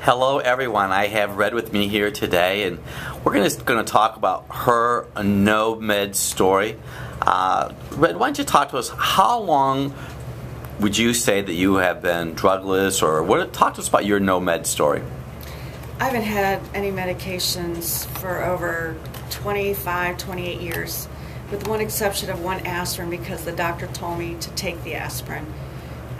Hello everyone, I have Red with me here today, and we're going to talk about her no-med story. Red, why don't you talk to us, how long would you say that you have been drugless, or talk to us about your no-med story? I haven't had any medications for over 25, 28 years, with one exception of one aspirin because the doctor told me to take the aspirin.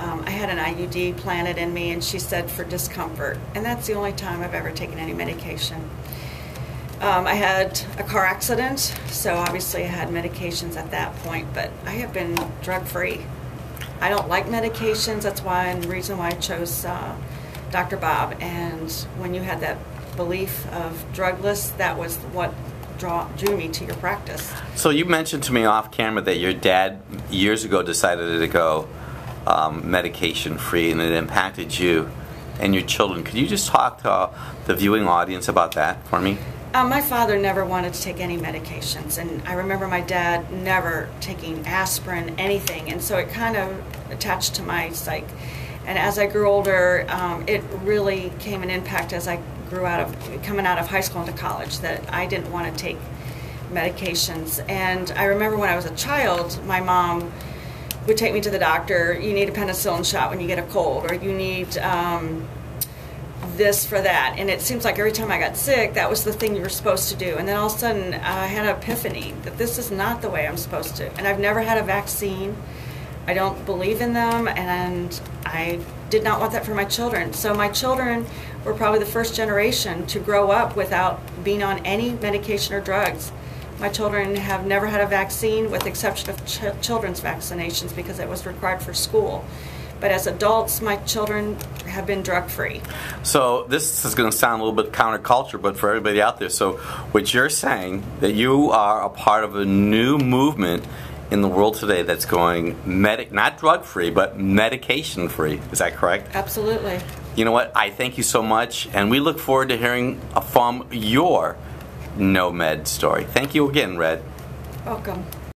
I had an IUD planted in me, and she said for discomfort, and that's the only time I've ever taken any medication. I had a car accident, so obviously I had medications at that point, but I have been drug-free. I don't like medications, that's why, the reason why I chose Dr. Bob, and when you had that belief of drugless, that was what drew me to your practice. So you mentioned to me off camera that your dad years ago decided to go medication free, and it impacted you and your children. Could you just talk to the viewing audience about that for me? My father never wanted to take any medications, and I remember my dad never taking aspirin, anything, and so it kind of attached to my psyche. And as I grew older, it really came an impact as I grew coming out of high school into college, that I didn't want to take medications. And I remember when I was a child, my mom would take me to the doctor. You need a penicillin shot when you get a cold, or you need this for that. And it seems like every time I got sick, that was the thing you were supposed to do. And then all of a sudden, I had an epiphany that this is not the way I'm supposed to. And I've never had a vaccine. I don't believe in them, and I did not want that for my children. So my children were probably the first generation to grow up without being on any medication or drugs. My children have never had a vaccine, with the exception of children's vaccinations, because it was required for school. But as adults, my children have been drug-free. So this is going to sound a little bit counterculture, but for everybody out there, so what you're saying, that you are a part of a new movement in the world today that's going not drug-free, but medication-free. Is that correct? Absolutely. You know what? I thank you so much, and we look forward to hearing from your no-med story. Thank you again, Red. Welcome.